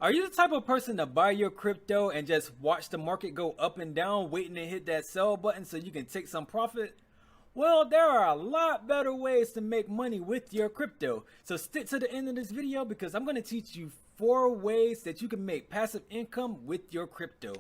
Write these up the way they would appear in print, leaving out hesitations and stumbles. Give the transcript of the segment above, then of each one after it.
Are you the type of person to buy your crypto and just watch the market go up and down, waiting to hit that sell button so you can take some profit? Well, there are a lot better ways to make money with your crypto. So stick to the end of this video because I'm going to teach you 4 ways that you can make passive income with your crypto.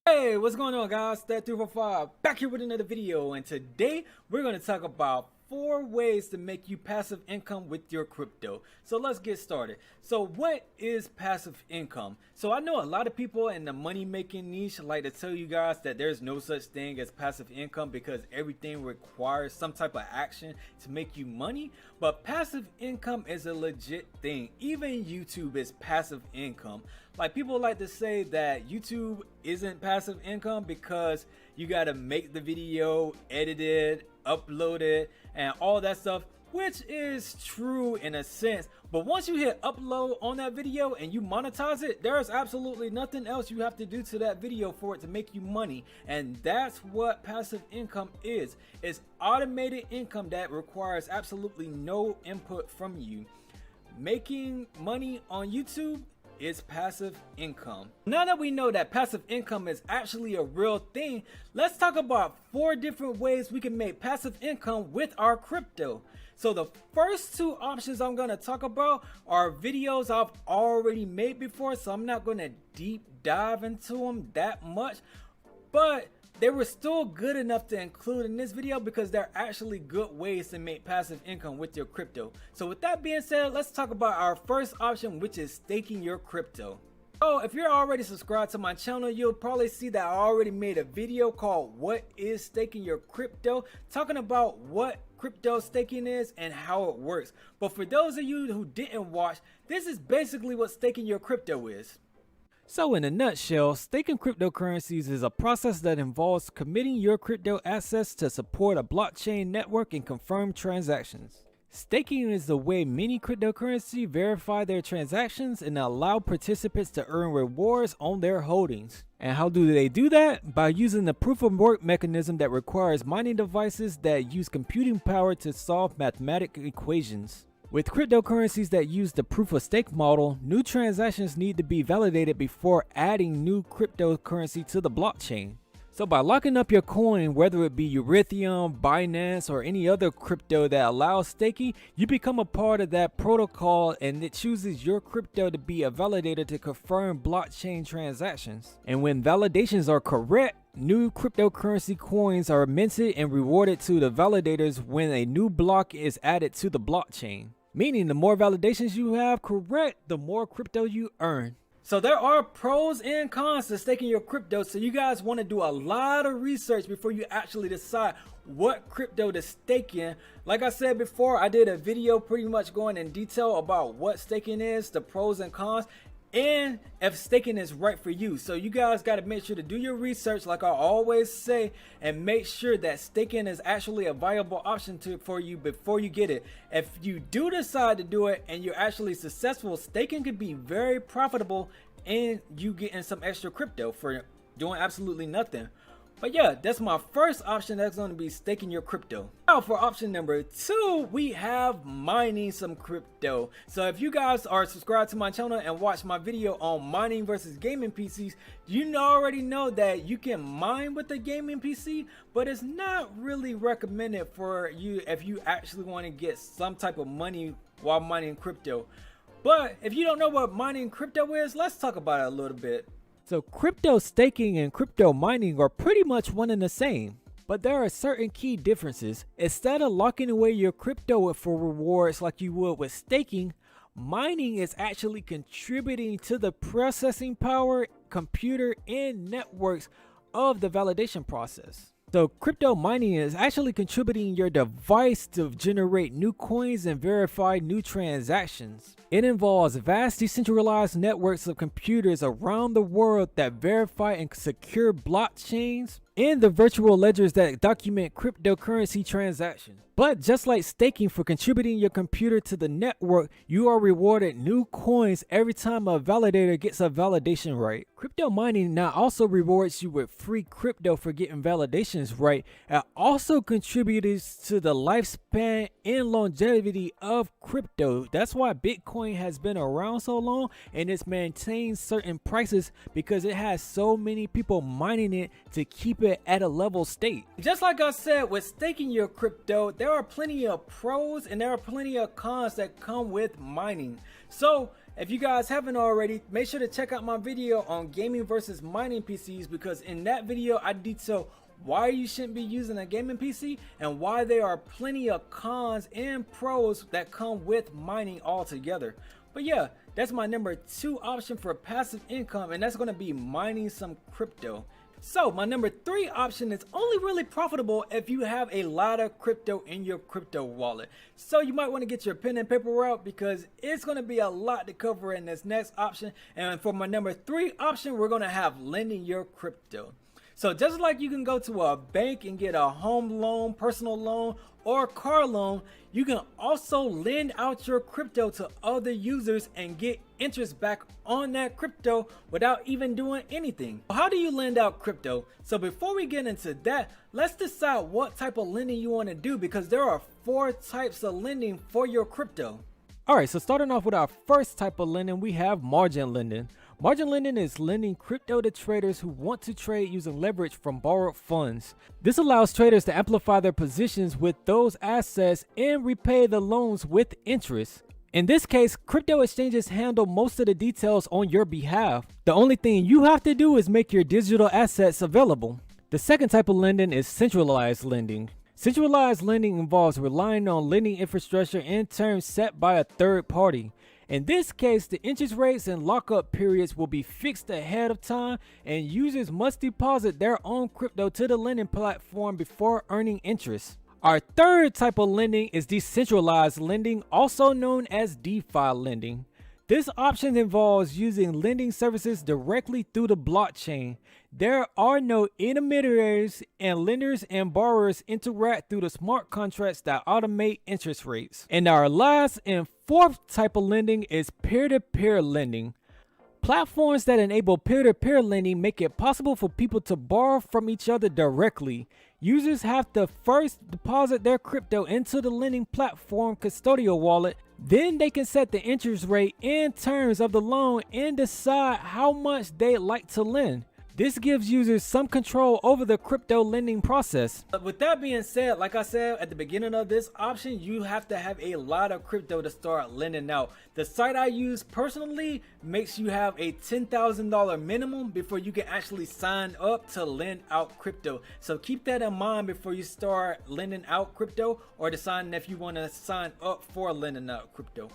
Hey, what's going on, guys? Stat345 back here with another video, and today we're going to talk about 4 ways to make you passive income with your crypto. So let's get started. So what is passive income? So I know a lot of people in the money making niche like to tell you guys that there's no such thing as passive income because everything requires some type of action to make you money, but passive income is a legit thing. Even YouTube is passive income. Like, people like to say that YouTube isn't passive income because you got to make the video, edit it, upload it, and all that stuff, which is true in a sense. But once you hit upload on that video and you monetize it, there's absolutely nothing else you have to do to that video for it to make you money. And that's what passive income is. It's automated income that requires absolutely no input from you. Making money on YouTube is passive income. Now that we know that passive income is actually a real thing, let's talk about 4 different ways we can make passive income with our crypto. So the first 2 options I'm going to talk about are videos I've already made before, so I'm not going to deep dive into them that much, but they were still good enough to include in this video because they're actually good ways to make passive income with your crypto. So with that being said, let's talk about our first option, which is staking your crypto. So if you're already subscribed to my channel, you'll probably see that I already made a video called What is Staking Your Crypto, talking about what crypto staking is and how it works. But for those of you who didn't watch, this is basically what staking your crypto is. So in a nutshell, staking cryptocurrencies is a process that involves committing your crypto assets to support a blockchain network and confirm transactions. Staking is the way many cryptocurrency verify their transactions and allow participants to earn rewards on their holdings. And how do they do that? By using the proof of work mechanism that requires mining devices that use computing power to solve mathematical equations. With cryptocurrencies that use the proof of stake model, new transactions need to be validated before adding new cryptocurrency to the blockchain. So by locking up your coin, whether it be Ethereum, Binance, or any other crypto that allows staking, you become a part of that protocol, and it chooses your crypto to be a validator to confirm blockchain transactions. And when validations are correct, new cryptocurrency coins are minted and rewarded to the validators when a new block is added to the blockchain. Meaning the more validations you have correct, the more crypto you earn. So there are pros and cons to staking your crypto, so you guys want to do a lot of research before you actually decide what crypto to stake in. Like I said before, I did a video pretty much going in detail about what staking is, the pros and cons, and if staking is right for you. So you guys got to make sure to do your research, like I always say, and make sure that staking is actually a viable option for you before you get it. If you do decide to do it and you're actually successful, staking can be very profitable and you getting some extra crypto for doing absolutely nothing. But yeah, that's my first option. That's going to be staking your crypto. Now for option number 2, we have mining some crypto. So if you guys are subscribed to my channel and watch my video on mining versus gaming PCs, you already know that you can mine with a gaming PC, but it's not really recommended for you if you actually want to get some type of money while mining crypto. But if you don't know what mining crypto is, let's talk about it a little bit. So crypto staking and crypto mining are pretty much one and the same, but there are certain key differences. Instead of locking away your crypto for rewards like you would with staking, mining is actually contributing to the processing power, computer, and networks of the validation process. So crypto mining is actually contributing your device to generate new coins and verify new transactions. It involves vast decentralized networks of computers around the world that verify and secure blockchains, and the virtual ledgers that document cryptocurrency transactions. But just like staking for contributing your computer to the network, you are rewarded new coins every time a validator gets a validation right. Crypto mining now also rewards you with free crypto for getting validations right. It also contributes to the lifespan and longevity of crypto. That's why Bitcoin has been around so long and it's maintained certain prices, because it has so many people mining it to keep it at a level state. Just like I said, with staking your crypto, there are plenty of pros and there are plenty of cons that come with mining. So if you guys haven't already, make sure to check out my video on gaming versus mining PCs, because in that video I detail why you shouldn't be using a gaming PC and why there are plenty of cons and pros that come with mining altogether. But yeah, that's my number 2 option for passive income, and that's going to be mining some crypto. So my number 3 option is only really profitable if you have a lot of crypto in your crypto wallet. So you might want to get your pen and paper out, because it's going to be a lot to cover in this next option. And for my number 3 option, we're going to have lending your crypto. So just like you can go to a bank and get a home loan, personal loan, or car loan, you can also lend out your crypto to other users and get interest back on that crypto without even doing anything. How do you lend out crypto? So before we get into that, let's decide what type of lending you want to do, because there are 4 types of lending for your crypto. Alright, so starting off with our first type of lending, we have margin lending. Margin lending is lending crypto to traders who want to trade using leverage from borrowed funds. This allows traders to amplify their positions with those assets and repay the loans with interest. In this case, crypto exchanges handle most of the details on your behalf. The only thing you have to do is make your digital assets available. The second type of lending is centralized lending. Centralized lending involves relying on lending infrastructure and terms set by a third party. In this case, the interest rates and lockup periods will be fixed ahead of time, and users must deposit their own crypto to the lending platform before earning interest. Our third type of lending is decentralized lending, also known as DeFi lending. This option involves using lending services directly through the blockchain. There are no intermediaries, and lenders and borrowers interact through the smart contracts that automate interest rates. And our last and fourth type of lending is peer-to-peer lending. Platforms that enable peer-to-peer lending make it possible for people to borrow from each other directly. Users have to first deposit their crypto into the lending platform custodial wallet. Then they can set the interest rate and terms of the loan and decide how much they'd like to lend. This gives users some control over the crypto lending process. But with that being said, like I said at the beginning of this option, you have to have a lot of crypto to start lending out. The site I use personally makes you have a $10,000 minimum before you can actually sign up to lend out crypto. So keep that in mind before you start lending out crypto, or deciding if you want to sign up for lending out crypto.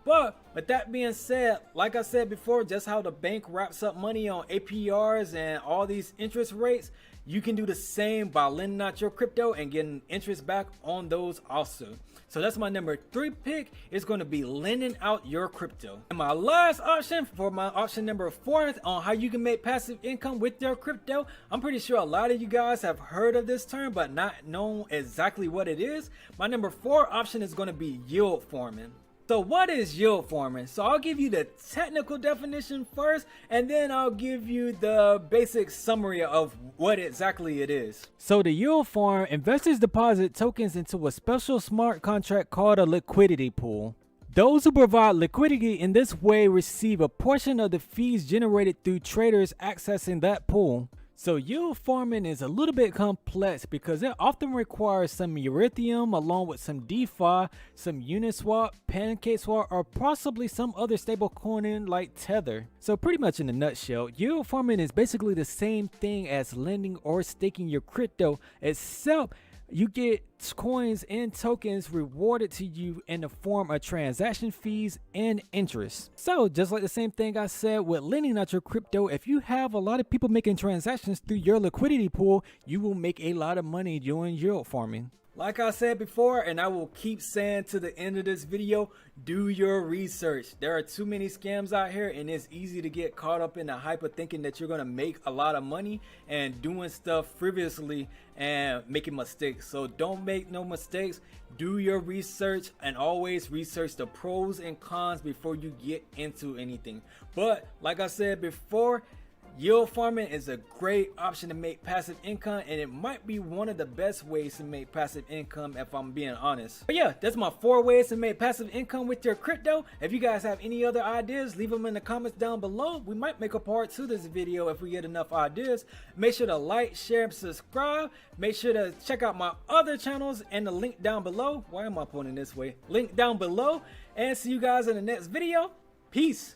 But with that being said, like I said before, just how the bank wraps up money on APRs and all these interest rates, you can do the same by lending out your crypto and getting interest back on those also. So that's my number 3 pick. It's going to be lending out your crypto. And my last option, for my option number 4 on how you can make passive income with your crypto, I'm pretty sure a lot of you guys have heard of this term but not known exactly what it is. My number 4 option is going to be yield farming. So what is yield farming? So I'll give you the technical definition first, and then I'll give you the basic summary of what exactly it is. So the yield farm, investors deposit tokens into a special smart contract called a liquidity pool. Those who provide liquidity in this way receive a portion of the fees generated through traders accessing that pool. So yield farming is a little bit complex because it often requires some Ethereum along with some DeFi, some Uniswap, PancakeSwap, or possibly some other stable coin like Tether. So pretty much in a nutshell, yield farming is basically the same thing as lending or staking your crypto, except you get coins and tokens rewarded to you in the form of transaction fees and interest. So just like the same thing I said with lending out your crypto, if you have a lot of people making transactions through your liquidity pool, you will make a lot of money doing yield farming. Like I said before, and I will keep saying to the end of this video, do your research. There are too many scams out here, and it's easy to get caught up in the hype of thinking that you're gonna make a lot of money and doing stuff frivolously and making mistakes. So don't make no mistakes. Do your research, and always research the pros and cons before you get into anything. But like I said before, yield farming is a great option to make passive income, and it might be one of the best ways to make passive income if I'm being honest. But yeah, that's my 4 ways to make passive income with your crypto. If you guys have any other ideas, leave them in the comments down below. We might make a part 2 this video if we get enough ideas. Make sure to like, share, and subscribe. Make sure to check out my other channels and the link down below. Why am I pointing this way? Link down below. And see you guys in the next video. Peace.